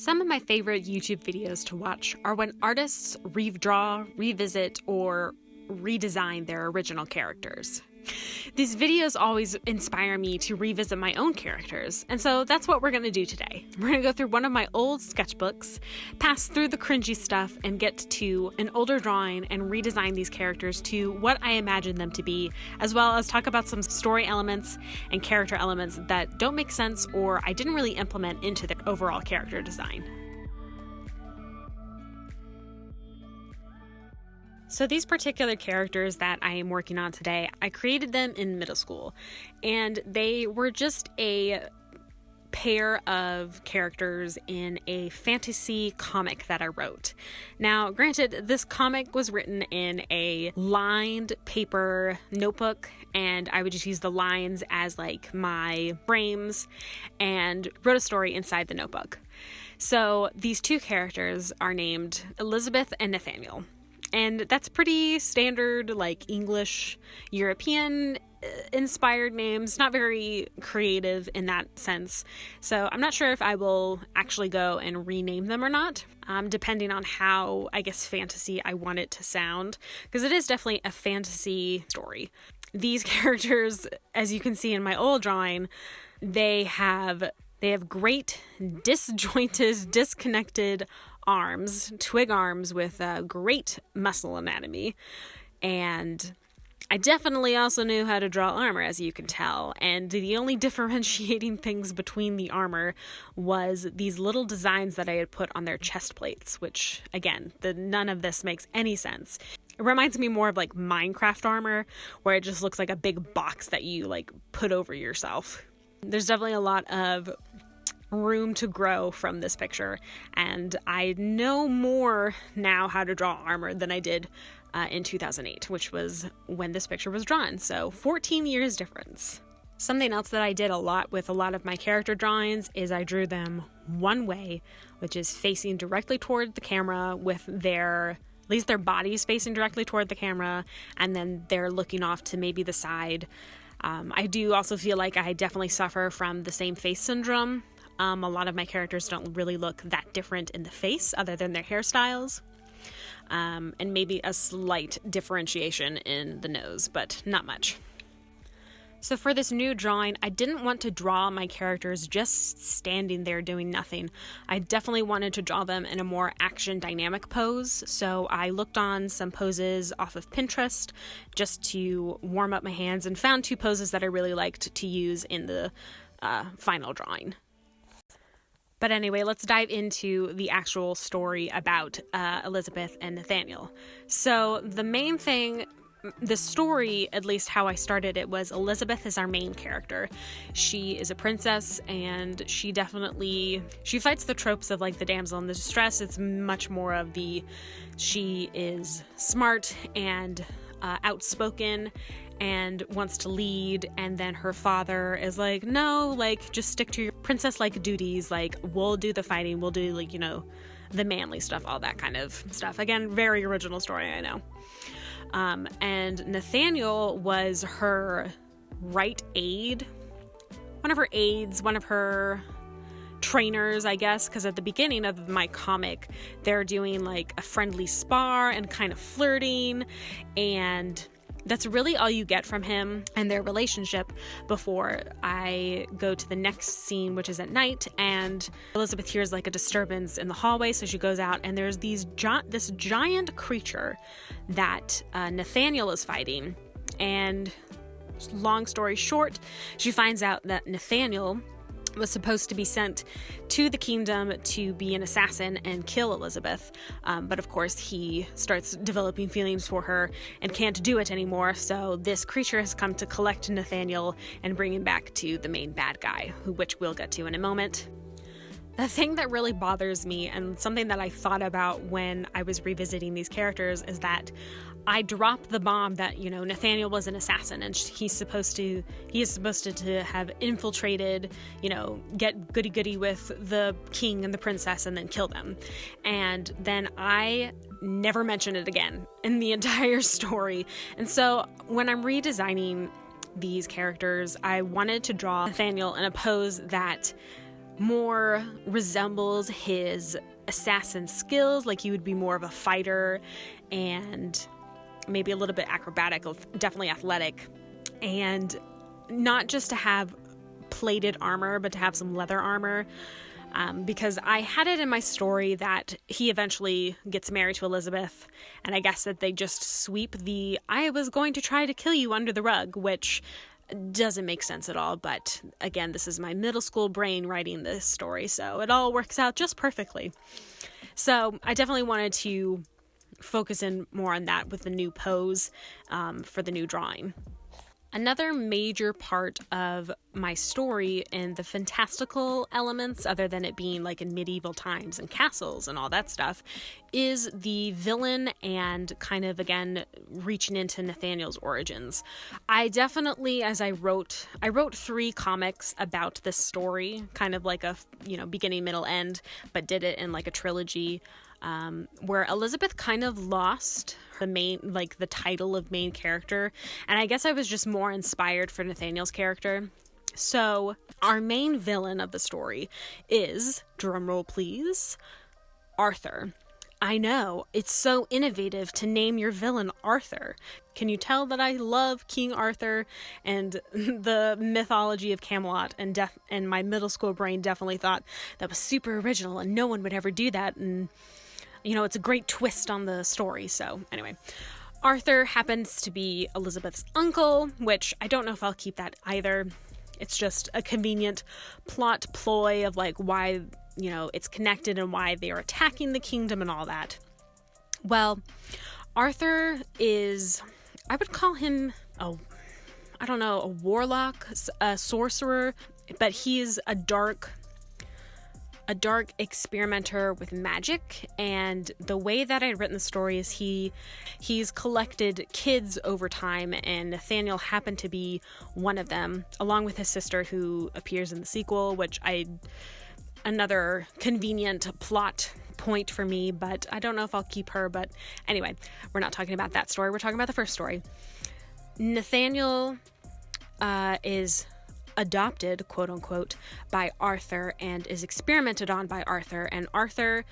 Some of my favorite YouTube videos to watch are when artists redraw, revisit, or redesign their original characters. These videos always inspire me to revisit my own characters, and so that's what we're going to do today. We're going to go through one of my old sketchbooks, pass through the cringy stuff, and get to an older drawing and redesign these characters to what I imagine them to be, as well as talk about some story elements and character elements that don't make sense or I didn't really implement into the overall character design. So these particular characters that I am working on today, I created them in middle school, and they were just a pair of characters in a fantasy comic that I wrote. Now, granted, this comic was written in a lined paper notebook, and I would just use the lines as like my frames and wrote a story inside the notebook. So these two characters are named Elizabeth and Nathaniel. And that's pretty standard, like English, European inspired names, not very creative in that sense. So I'm not sure if I will actually go and rename them or not, depending on how, I guess, fantasy I want it to sound, because it is definitely a fantasy story. These characters, as you can see in my old drawing, they have great disjointed, disconnected arms, twig arms with great muscle anatomy, and I definitely also knew how to draw armor, as you can tell, and the only differentiating things between the armor was these little designs that I had put on their chest plates, which, again, none of this makes any sense. It reminds me more of like Minecraft armor, where it just looks like a big box that you like put over yourself. There's definitely a lot of room to grow from this picture, and I know more now how to draw armor than I did in 2008, which was when this picture was drawn, so 14 years difference. Something else that I did a lot with a lot of my character drawings is I drew them one way, which is facing directly toward the camera with at least their bodies facing directly toward the camera, and then they're looking off to maybe the side. I do also feel like I definitely suffer from the same face syndrome. A lot of my characters don't really look that different in the face other than their hairstyles, and maybe a slight differentiation in the nose, but not much. So for this new drawing, I didn't want to draw my characters just standing there doing nothing. I definitely wanted to draw them in a more action dynamic pose, so I looked on some poses off of Pinterest just to warm up my hands and found two poses that I really liked to use in the final drawing. But anyway, let's dive into the actual story about Elizabeth and Nathaniel. So the main thing, the story, at least how I started it, was Elizabeth is our main character. She is a princess, and she fights the tropes of like the damsel in distress. It's much more of she is smart and outspoken and wants to lead, and then her father is like, no, like, just stick to your princess-like duties, like, we'll do the fighting, we'll do, like, the manly stuff, all that kind of stuff. Again, very original story, I know. And Nathaniel was her right aide, one of her trainers, I guess, because at the beginning of my comic, they're doing, like, a friendly spar and kind of flirting, and that's really all you get from him and their relationship before I go to the next scene, which is at night, and Elizabeth hears like a disturbance in the hallway, so she goes out, and there's this giant creature that Nathaniel is fighting, and long story short, she finds out that Nathaniel was supposed to be sent to the kingdom to be an assassin and kill Elizabeth, but of course he starts developing feelings for her and can't do it anymore, so this creature has come to collect Nathaniel and bring him back to the main bad guy, which we'll get to in a moment. The thing that really bothers me, and something that I thought about when I was revisiting these characters, is that I dropped the bomb that, Nathaniel was an assassin, and he is supposed to have infiltrated, get goody-goody with the king and the princess and then kill them. And then I never mentioned it again in the entire story. And so when I'm redesigning these characters, I wanted to draw Nathaniel in a pose that more resembles his assassin skills. Like he would be more of a fighter and maybe a little bit acrobatic, definitely athletic, and not just to have plated armor, but to have some leather armor. Because I had it in my story that he eventually gets married to Elizabeth, and I guess that they just sweep the "I was going to try to kill you" under the rug, which doesn't make sense at all. But again, this is my middle school brain writing this story, so it all works out just perfectly. So I definitely wanted to focus in more on that with the new pose for the new drawing. Another major part of my story and the fantastical elements, other than it being like in medieval times and castles and all that stuff, is the villain and kind of, again, reaching into Nathaniel's origins. I definitely, as I wrote 3 comics about this story, kind of like a, beginning, middle, end, but did it in like a trilogy. Where Elizabeth kind of lost the title of main character, and I guess I was just more inspired for Nathaniel's character. So our main villain of the story is, drumroll please, Arthur. I know, it's so innovative to name your villain Arthur. Can you tell that I love King Arthur and the mythology of Camelot, and my middle school brain definitely thought that was super original and no one would ever do that, and it's a great twist on the story. So anyway, Arthur happens to be Elizabeth's uncle, which I don't know if I'll keep that either. It's just a convenient plot ploy of like why, it's connected and why they are attacking the kingdom and all that. Well, Arthur is, I would call him, a warlock, a sorcerer, but he's a dark experimenter with magic, and the way that I'd written the story is he's collected kids over time, and Nathaniel happened to be one of them, along with his sister who appears in the sequel, which another convenient plot point for me, but I don't know if I'll keep her. But anyway, we're not talking about that story, we're talking about the first story. Nathaniel is adopted, quote unquote, by Arthur and is experimented on by Arthur, and Arthur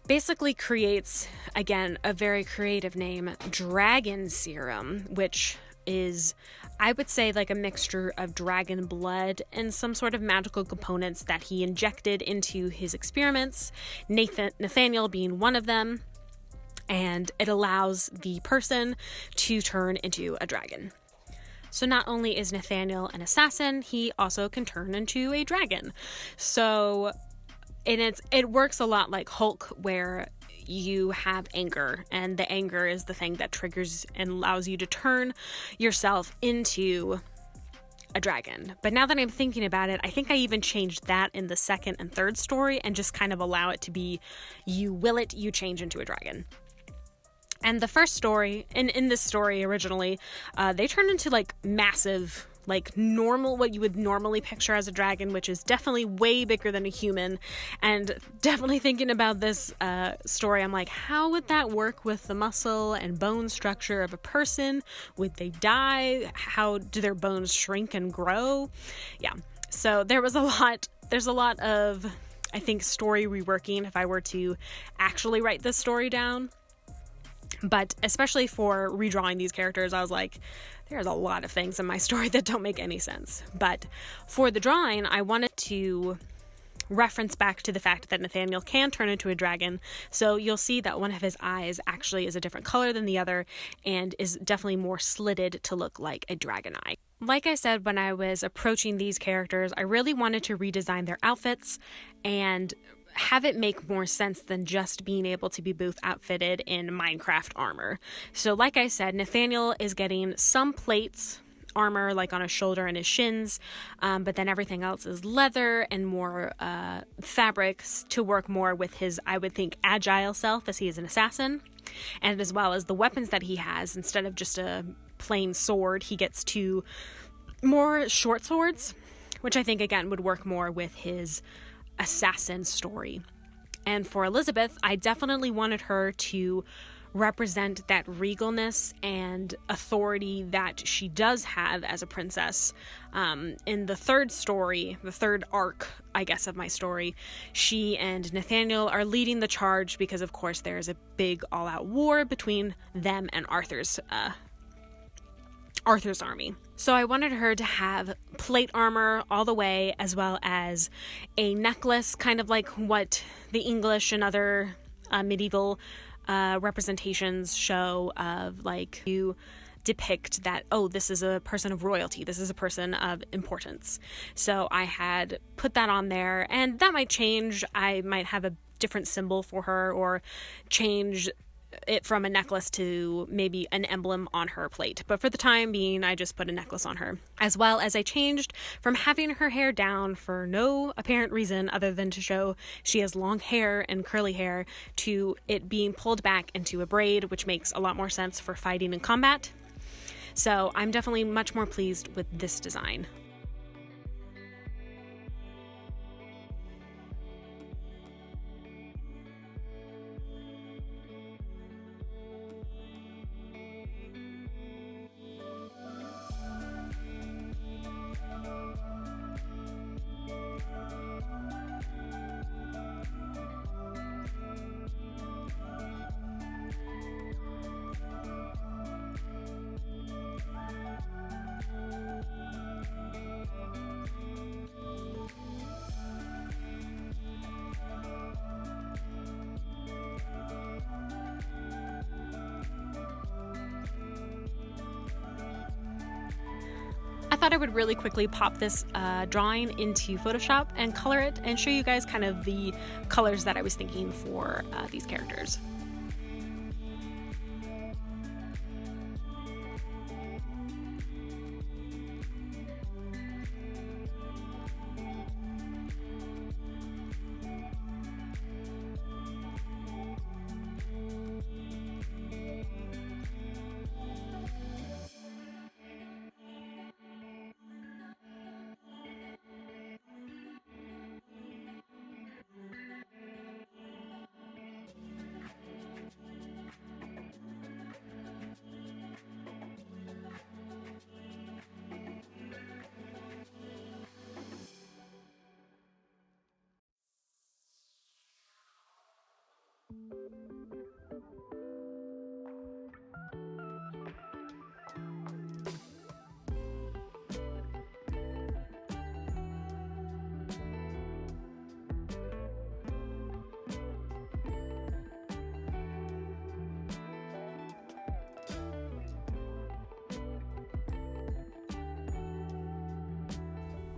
basically creates, again, a very creative name, dragon serum, which is, I would say, like a mixture of dragon blood and some sort of magical components that he injected into his experiments, Nathaniel being one of them, and it allows the person to turn into a dragon. So not only is Nathaniel an assassin, he also can turn into a dragon. So, and it works a lot like Hulk, where you have anger, and the anger is the thing that triggers and allows you to turn yourself into a dragon. But now that I'm thinking about it, I think I even changed that in the second and third story and just kind of allow it to be, you will it, you change into a dragon. And the first story, and in this story originally, they turned into like massive, like normal, what you would normally picture as a dragon, which is definitely way bigger than a human. And definitely thinking about this story, I'm like, how would that work with the muscle and bone structure of a person? Would they die? How do their bones shrink and grow? Yeah. So there's a lot of, I think, story reworking if I were to actually write this story down. But especially for redrawing these characters, I was like, there's a lot of things in my story that don't make any sense. But for the drawing, I wanted to reference back to the fact that Nathaniel can turn into a dragon. So you'll see that one of his eyes actually is a different color than the other and is definitely more slitted to look like a dragon eye. Like I said, when I was approaching these characters, I really wanted to redesign their outfits and have it make more sense than just being able to be booth outfitted in Minecraft armor. So like I said, Nathaniel is getting some plates, armor like on his shoulder and his shins, but then everything else is leather and more fabrics to work more with his, I would think, agile self, as he is an assassin, and as well as the weapons that he has. Instead of just a plain sword, he gets 2 more short swords, which I think again would work more with his assassin story. And for Elizabeth, I definitely wanted her to represent that regalness and authority that she does have as a princess. In the third story, the third arc, I guess, of my story, she and Nathaniel are leading the charge because, of course, there is a big all-out war between them and Arthur's army. So I wanted her to have plate armor all the way, as well as a necklace, kind of like what the English and other medieval representations show of, like, you depict that, oh, this is a person of royalty, this is a person of importance. So I had put that on there, and that might change. I might have a different symbol for her, or change it from a necklace to maybe an emblem on her plate. But for the time being, I just put a necklace on her. As well as I changed from having her hair down for no apparent reason other than to show she has long hair and curly hair, to it being pulled back into a braid, which makes a lot more sense for fighting and combat. So I'm definitely much more pleased with this design. I thought I would really quickly pop this drawing into Photoshop and color it and show you guys kind of the colors that I was thinking for these characters.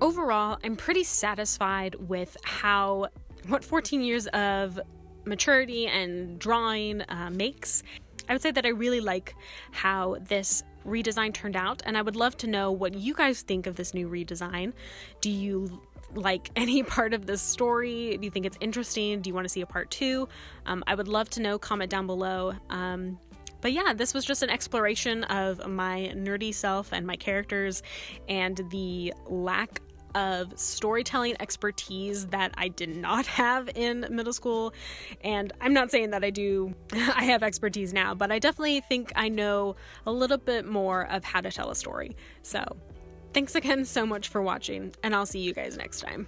Overall, I'm pretty satisfied with what 14 years of maturity and drawing makes. I would say that I really like how this redesign turned out, and I would love to know what you guys think of this new redesign. Do you like any part of this story? Do you think it's interesting? Do you want to see a part 2? I would love to know. Comment down below. But yeah, this was just an exploration of my nerdy self and my characters, and the lack of storytelling expertise that I did not have in middle school. And I'm not saying that I have expertise now, but I definitely think I know a little bit more of how to tell a story. So thanks again so much for watching, and I'll see you guys next time.